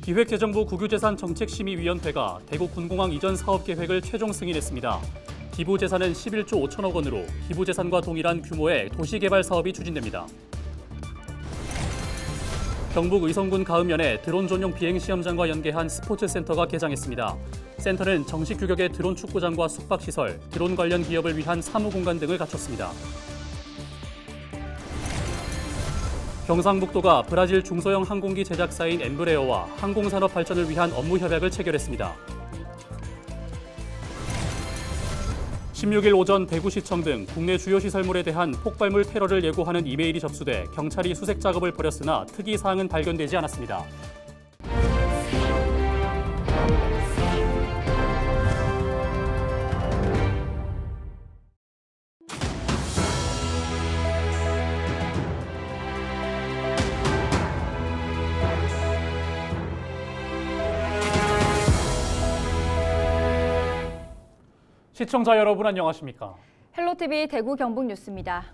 기획재정부 국유재산정책심의위원회가 대구 군공항 이전 사업계획을 최종 승인했습니다. 기부재산은 11조 5천억 원으로 기부재산과 동일한 규모의 도시개발 사업이 추진됩니다. 경북 의성군 가읍면에 드론 전용 비행시험장과 연계한 스포츠센터가 개장했습니다. 센터는 정식 규격의 드론 축구장과 숙박시설, 드론 관련 기업을 위한 사무공간 등을 갖췄습니다. 경상북도가 브라질 중소형 항공기 제작사인 엠브레어와 항공산업 발전을 위한 업무 협약을 체결했습니다. 16일 오전 대구시청 등 국내 주요 시설물에 대한 폭발물 테러를 예고하는 이메일이 접수돼 경찰이 수색 작업을 벌였으나 특이 사항은 발견되지 않았습니다. 시청자 여러분 안녕하십니까? 헬로티비 대구 경북 뉴스입니다.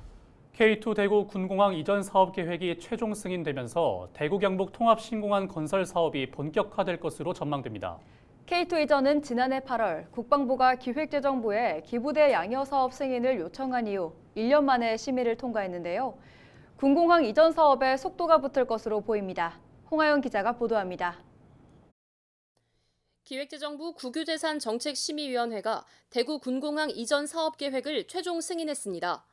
K2 대구 군공항 이전 사업 계획이 최종 승인되면서 대구 경북 통합 신공항 건설 사업이 본격화될 것으로 전망됩니다. K2 이전은 지난해 8월 국방부가 기획재정부에 기부대 양여 사업 승인을 요청한 이후 1년 만에 심의를 통과했는데요. 군공항 이전 사업에 속도가 붙을 것으로 보입니다. 홍하영 기자가 보도합니다. 기획재정부 국유재산정책심의위원회가 대구 군공항 이전 사업 계획을 최종 승인했습니다.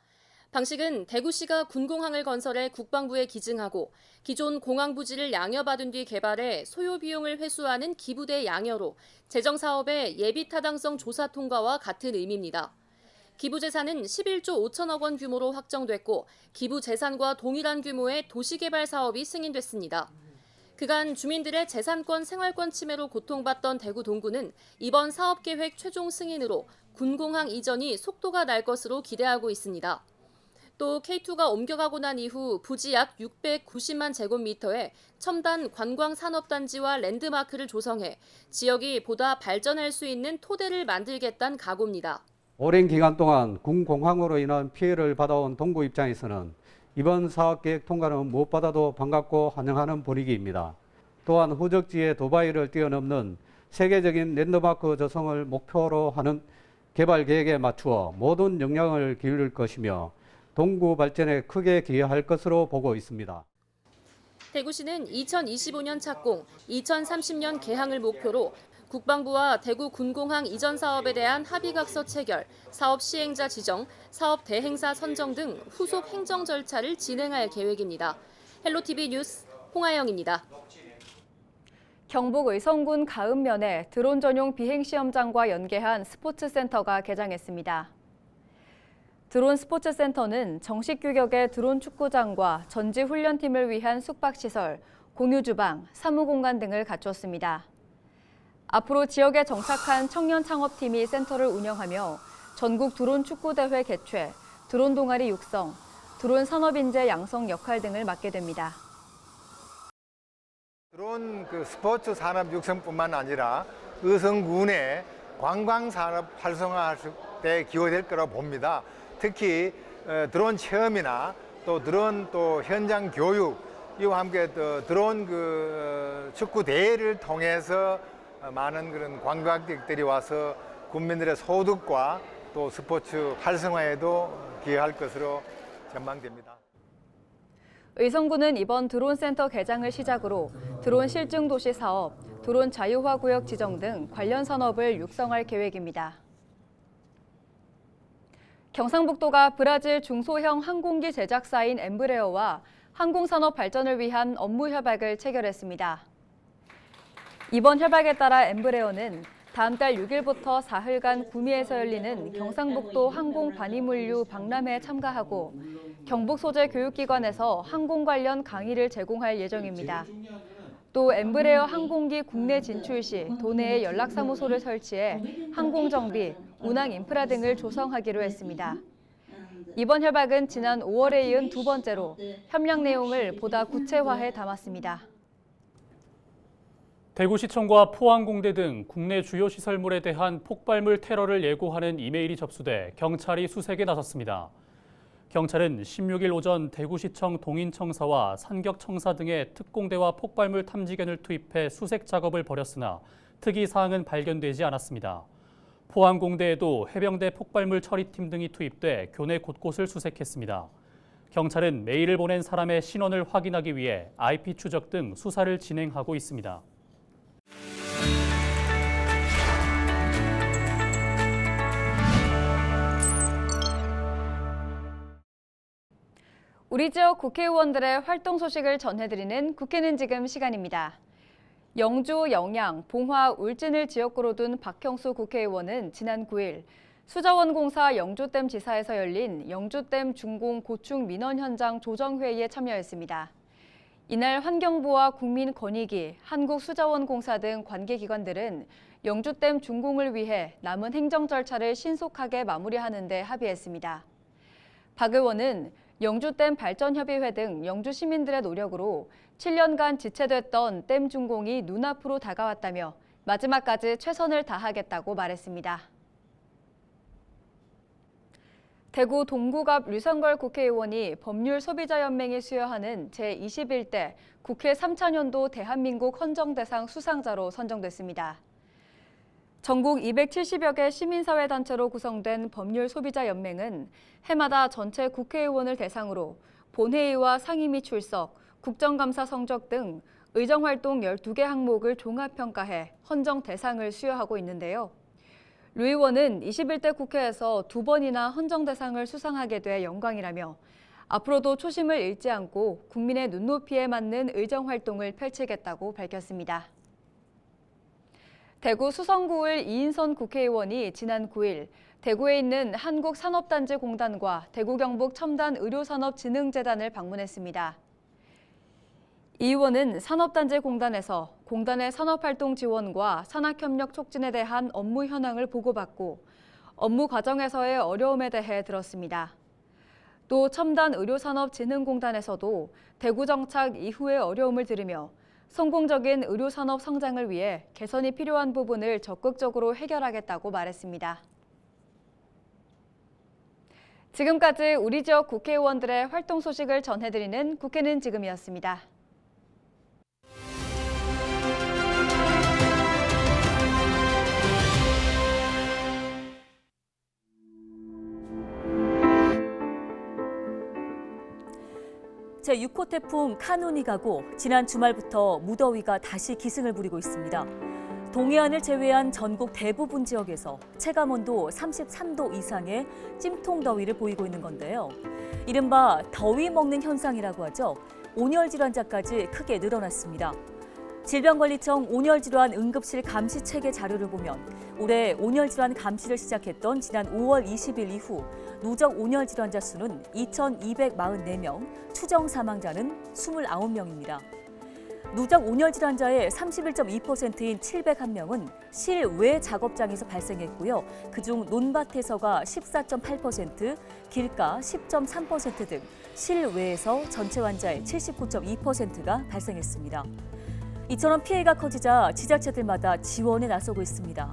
방식은 대구시가 군공항을 건설해 국방부에 기증하고 기존 공항 부지를 양여받은 뒤 개발해 소요 비용을 회수하는 기부대 양여로 재정사업의 예비타당성 조사 통과와 같은 의미입니다. 기부재산은 11조 5천억 원 규모로 확정됐고 기부재산과 동일한 규모의 도시개발 사업이 승인됐습니다. 그간 주민들의 재산권, 생활권 침해로 고통받던 대구 동구는 이번 사업계획 최종 승인으로 군공항 이전이 속도가 날 것으로 기대하고 있습니다. 또 K2가 옮겨가고 난 이후 부지 약 690만 제곱미터의 첨단 관광산업단지와 랜드마크를 조성해 지역이 보다 발전할 수 있는 토대를 만들겠다는 각오입니다. 오랜 기간 동안 군공항으로 인한 피해를 받아온 동구 입장에서는 이번 사업계획 통과는 무엇보다도 반갑고 환영하는 분위기입니다. 또한 후적지의 두바이를 뛰어넘는 세계적인 랜드마크 조성을 목표로 하는 개발 계획에 맞추어 모든 역량을 기울일 것이며 동구 발전에 크게 기여할 것으로 보고 있습니다. 대구시는 2025년 착공, 2030년 개항을 목표로 국방부와 대구 군공항 이전 사업에 대한 합의각서 체결, 사업 시행자 지정, 사업 대행사 선정 등 후속 행정 절차를 진행할 계획입니다. 헬로티비 뉴스 홍하영입니다. 경북 의성군 가읍면에 드론 전용 비행시험장과 연계한 스포츠센터가 개장했습니다. 드론 스포츠센터는 정식 규격의 드론 축구장과 전지 훈련팀을 위한 숙박시설, 공유주방, 사무공간 등을 갖췄습니다. 앞으로 지역에 정착한 청년 창업팀이 센터를 운영하며 전국 드론 축구대회 개최, 드론 동아리 육성, 드론 산업인재 양성 역할 등을 맡게 됩니다. 드론 스포츠 산업 육성뿐만 아니라 의성군의 관광 산업 활성화할 때 기여될 거라고 봅니다. 특히 드론 체험이나 또 드론 또 현장 교육 이와 함께 또 드론 축구 대회를 통해서 많은 그런 관광객들이 와서 국민들의 소득과 또 스포츠 활성화에도 기여할 것으로 전망됩니다. 의성군은 이번 드론 센터 개장을 시작으로 드론 실증 도시 사업, 드론 자유화 구역 지정 등 관련 산업을 육성할 계획입니다. 경상북도가 브라질 중소형 항공기 제작사인 엠브레어와 항공산업 발전을 위한 업무 협약을 체결했습니다. 이번 협약에 따라 엠브레어는 다음 달 6일부터 사흘간 구미에서 열리는 경상북도 항공 관이물류 박람회에 참가하고 경북 소재 교육기관에서 항공 관련 강의를 제공할 예정입니다. 또 엠브레어 항공기 국내 진출 시 도내에 연락사무소를 설치해 항공정비, 운항 인프라 등을 조성하기로 했습니다. 이번 협약은 지난 5월에 이은 두 번째로 협력 내용을 보다 구체화해 담았습니다. 대구시청과 포항공대 등 국내 주요 시설물에 대한 폭발물 테러를 예고하는 이메일이 접수돼 경찰이 수색에 나섰습니다. 경찰은 16일 오전 대구시청 동인청사와 산격청사 등의 특공대와 폭발물 탐지견을 투입해 수색 작업을 벌였으나 특이 사항은 발견되지 않았습니다. 포항공대에도 해병대 폭발물 처리팀 등이 투입돼 교내 곳곳을 수색했습니다. 경찰은 메일을 보낸 사람의 신원을 확인하기 위해 IP 추적 등 수사를 진행하고 있습니다. 우리 지역 국회의원들의 활동 소식을 전해드리는 국회는 지금 시간입니다. 영주, 영양, 봉화, 울진을 지역구로 둔 박형수 국회의원은 지난 9일 수자원공사 영주댐 지사에서 열린 영주댐 준공 고충 민원 현장 조정회의에 참여했습니다. 이날 환경부와 국민권익위, 한국수자원공사 등 관계기관들은 영주댐 준공을 위해 남은 행정 절차를 신속하게 마무리하는 데 합의했습니다. 박 의원은 영주댐 발전협의회 등 영주 시민들의 노력으로 7년간 지체됐던 댐 준공이 눈앞으로 다가왔다며 마지막까지 최선을 다하겠다고 말했습니다. 대구 동구갑 류성걸 국회의원이 법률소비자연맹이 수여하는 제21대 국회 3차년도 대한민국 헌정대상 수상자로 선정됐습니다. 전국 270여 개 시민사회단체로 구성된 법률소비자연맹은 해마다 전체 국회의원을 대상으로 본회의와 상임위 출석, 국정감사 성적 등 의정활동 12개 항목을 종합평가해 헌정 대상을 수여하고 있는데요. 류 의원은 21대 국회에서 2번이나 헌정 대상을 수상하게 돼 영광이라며 앞으로도 초심을 잃지 않고 국민의 눈높이에 맞는 의정활동을 펼치겠다고 밝혔습니다. 대구 수성구을 이인선 국회의원이 지난 9일 대구에 있는 한국산업단지공단과 대구경북첨단의료산업진흥재단을 방문했습니다. 이 의원은 산업단지공단에서 공단의 산업활동 지원과 산학협력 촉진에 대한 업무 현황을 보고받고 업무 과정에서의 어려움에 대해 들었습니다. 또 첨단의료산업진흥공단에서도 대구 정착 이후의 어려움을 들으며 성공적인 의료산업 성장을 위해 개선이 필요한 부분을 적극적으로 해결하겠다고 말했습니다. 지금까지 우리 지역 국회의원들의 활동 소식을 전해드리는 국회는 지금이었습니다. 제6호 태풍 카눈이 가고 지난 주말부터 무더위가 다시 기승을 부리고 있습니다. 동해안을 제외한 전국 대부분 지역에서 체감온도 33도 이상의 찜통더위를 보이고 있는 건데요. 이른바 더위 먹는 현상이라고 하죠. 온열 질환자까지 크게 늘어났습니다. 질병관리청 온열질환 응급실 감시 체계 자료를 보면 올해 온열질환 감시를 시작했던 지난 5월 20일 이후 누적 온열질환자 수는 2,244명, 추정 사망자는 29명입니다. 누적 온열질환자의 31.2%인 701명은 실외 작업장에서 발생했고요. 그중 논밭에서가 14.8%, 길가 10.3% 등 실외에서 전체 환자의 79.2%가 발생했습니다. 이처럼 피해가 커지자 지자체들마다 지원에 나서고 있습니다.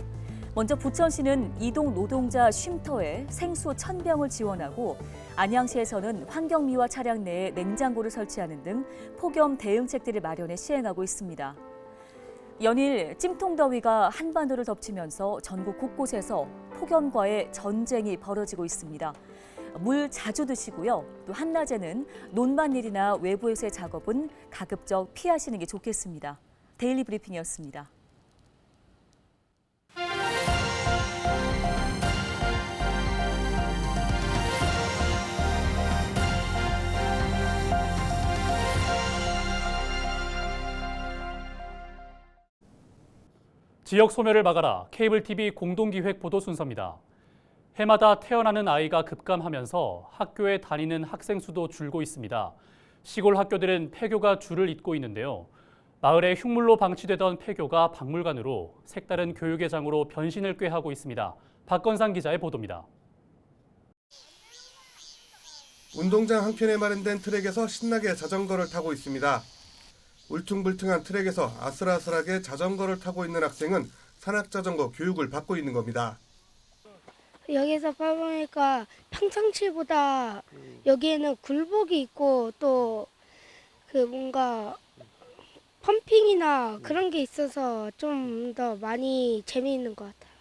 먼저 부천시는 이동 노동자 쉼터에 생수 1,000병을 지원하고 안양시에서는 환경미화 차량 내에 냉장고를 설치하는 등 폭염 대응책들을 마련해 시행하고 있습니다. 연일 찜통더위가 한반도를 덮치면서 전국 곳곳에서 폭염과의 전쟁이 벌어지고 있습니다. 물 자주 드시고요. 또 한낮에는 논밭일이나 외부에서의 작업은 가급적 피하시는 게 좋겠습니다. 데일리 브리핑이었습니다. 지역 소멸을 막아라. 케이블 TV 공동기획 보도 순서입니다. 해마다 태어나는 아이가 급감하면서 학교에 다니는 학생 수도 줄고 있습니다. 시골 학교들은 폐교가 줄을 잇고 있는데요. 마을에 흉물로 방치되던 폐교가 박물관으로 색다른 교육의 장으로 변신을 꾀하고 있습니다. 박건상 기자의 보도입니다. 운동장 한켠에 마련된 트랙에서 신나게 자전거를 타고 있습니다. 울퉁불퉁한 트랙에서 아슬아슬하게 자전거를 타고 있는 학생은 산악자전거 교육을 받고 있는 겁니다. 여기서 봐보니까 평상시보다 여기에는 굴복이 있고 또 그 뭔가 펌핑이나 그런 게 있어서 좀 더 많이 재미있는 것 같아요.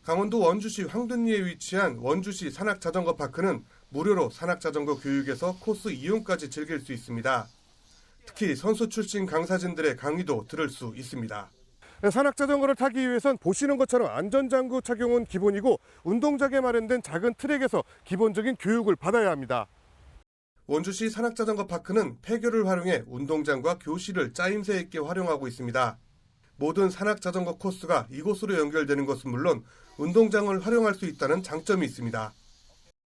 강원도 원주시 황둔리에 위치한 원주시 산악자전거 파크는 무료로 산악자전거 교육에서 코스 이용까지 즐길 수 있습니다. 특히 선수 출신 강사진들의 강의도 들을 수 있습니다. 산악자전거를 타기 위해선 보시는 것처럼 안전장구 착용은 기본이고 운동장에 마련된 작은 트랙에서 기본적인 교육을 받아야 합니다. 원주시 산악자전거 파크는 폐교를 활용해 운동장과 교실을 짜임새 있게 활용하고 있습니다. 모든 산악자전거 코스가 이곳으로 연결되는 것은 물론 운동장을 활용할 수 있다는 장점이 있습니다.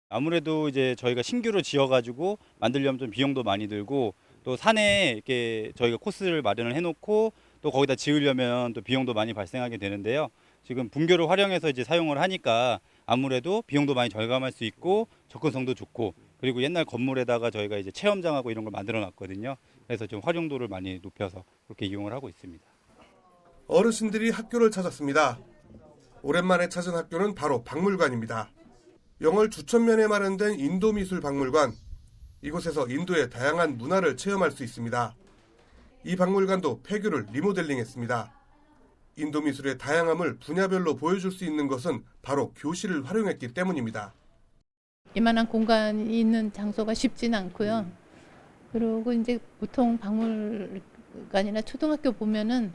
아무래도 이제 저희가 신규로 지어가지고 만들려면 좀 비용도 많이 들고 또 산에 이렇게 저희가 코스를 마련을 해놓고 또 거기다 지으려면 또 비용도 많이 발생하게 되는데요. 지금 분교를 활용해서 이제 사용을 하니까 아무래도 비용도 많이 절감할 수 있고 접근성도 좋고 그리고 옛날 건물에다가 저희가 이제 체험장하고 이런 걸 만들어 놨거든요. 그래서 좀 활용도를 많이 높여서 그렇게 이용을 하고 있습니다. 어르신들이 학교를 찾았습니다. 오랜만에 찾은 학교는 바로 박물관입니다. 영월 주천면에 마련된 인도미술박물관. 이곳에서 인도의 다양한 문화를 체험할 수 있습니다. 이 박물관도 폐교를 리모델링했습니다. 인도 미술의 다양함을 분야별로 보여줄 수 있는 것은 바로 교실을 활용했기 때문입니다. 이만한 공간이 있는 장소가 쉽지는 않고요. 그리고 이제 보통 박물관이나 초등학교 보면은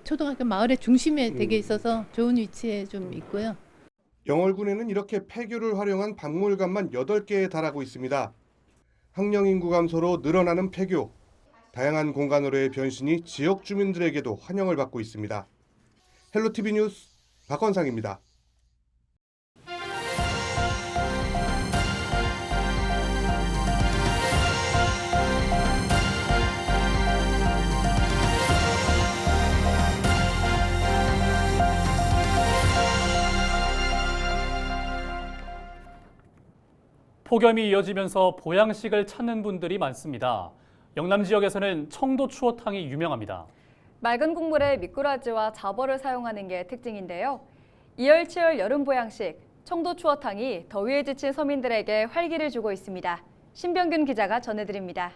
초등학교 마을의 중심에 되게 있어서 좋은 위치에 좀 있고요. 영월군에는 이렇게 폐교를 활용한 박물관만 8개에 달하고 있습니다. 학령 인구 감소로 늘어나는 폐교, 다양한 공간으로의 변신이 지역 주민들에게도 환영을 받고 있습니다. 헬로티비 뉴스 박건상입니다. 폭염이 이어지면서 보양식을 찾는 분들이 많습니다. 영남 지역에서는 청도 추어탕이 유명합니다. 맑은 국물에 미꾸라지와 잡어를 사용하는 게 특징인데요. 이열치열 여름 보양식, 청도 추어탕이 더위에 지친 서민들에게 활기를 주고 있습니다. 신병균 기자가 전해드립니다.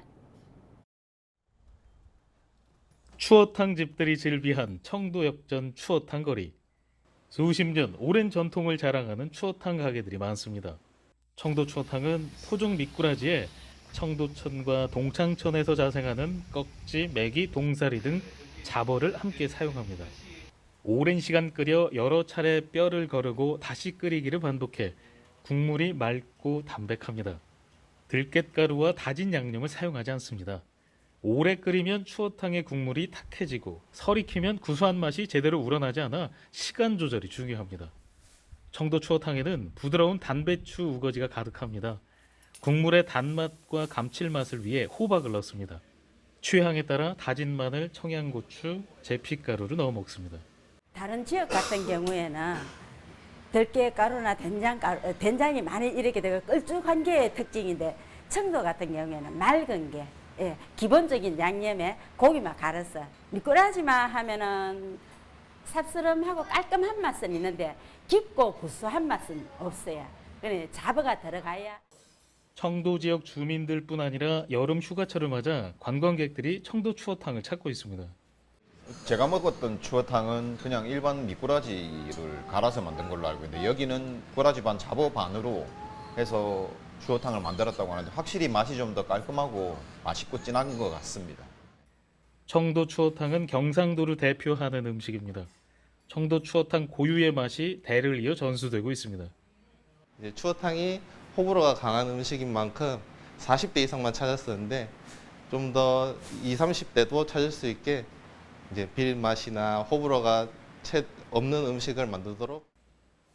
추어탕 집들이 즐비한 청도역전 추어탕 거리. 수십 년 오랜 전통을 자랑하는 추어탕 가게들이 많습니다. 청도 추어탕은 토종 미꾸라지에 청도천과 동창천에서 자생하는 꺽지, 메기, 동사리 등 잡어를 함께 사용합니다. 오랜 시간 끓여 여러 차례 뼈를 거르고 다시 끓이기를 반복해 국물이 맑고 담백합니다. 들깨가루와 다진 양념을 사용하지 않습니다. 오래 끓이면 추어탕의 국물이 탁해지고 설이 키면 구수한 맛이 제대로 우러나지 않아 시간 조절이 중요합니다. 청도 추어탕에는 부드러운 단배추 우거지가 가득합니다. 국물의 단맛과 감칠맛을 위해 호박을 넣습니다. 취향에 따라 다진 마늘, 청양고추, 제피가루를 넣어 먹습니다. 다른 지역 같은 경우에는 들깨가루나 된장이 많이 이렇게 되고 끌쭉한 게 특징인데 청도 같은 경우에는 맑은 게 기본적인 양념에 고기만 갈아서 미꾸라지만 하면은 쌉스름하고 깔끔한 맛은 있는데 깊고 구수한 맛은 없어요. 그래 잡어가 들어가야. 청도 지역 주민들뿐 아니라 여름 휴가철을 맞아 관광객들이 청도 추어탕을 찾고 있습니다. 제가 먹었던 추어탕은 그냥 일반 미꾸라지를 갈아서 만든 걸로 알고 있는데 여기는 미꾸라지 반 잡어 반으로 해서 추어탕을 만들었다고 하는데 확실히 맛이 좀 더 깔끔하고 맛있고 진한 것 같습니다. 청도 추어탕은 경상도를 대표하는 음식입니다. 청도 추어탕 고유의 맛이 대를 이어 전수되고 있습니다. 추어탕이 호불호가 강한 음식인 만큼 40대 이상만 찾았었는데 좀 더 20, 30대도 찾을 수 있게 이제 비린 맛이나 호불호가 채 없는 음식을 만들도록.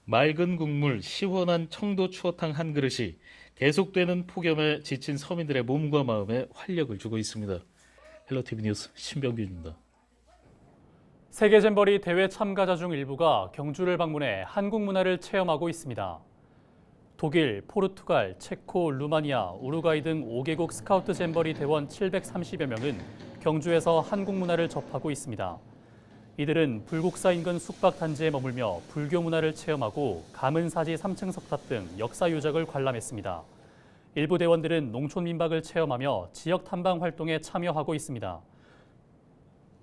맑은 국물, 시원한 청도 추어탕 한 그릇이 계속되는 폭염에 지친 서민들의 몸과 마음에 활력을 주고 있습니다. 헬로티비 뉴스 신병균입니다. 세계 잼버리 대회 참가자 중 일부가 경주를 방문해 한국 문화를 체험하고 있습니다. 독일, 포르투갈, 체코, 루마니아, 우루과이 등 5개국 스카우트 잼버리 대원 730여 명은 경주에서 한국 문화를 접하고 있습니다. 이들은 불국사 인근 숙박단지에 머물며 불교 문화를 체험하고 가문사지 3층 석탑 등 역사 유적을 관람했습니다. 일부 대원들은 농촌 민박을 체험하며 지역 탐방 활동에 참여하고 있습니다.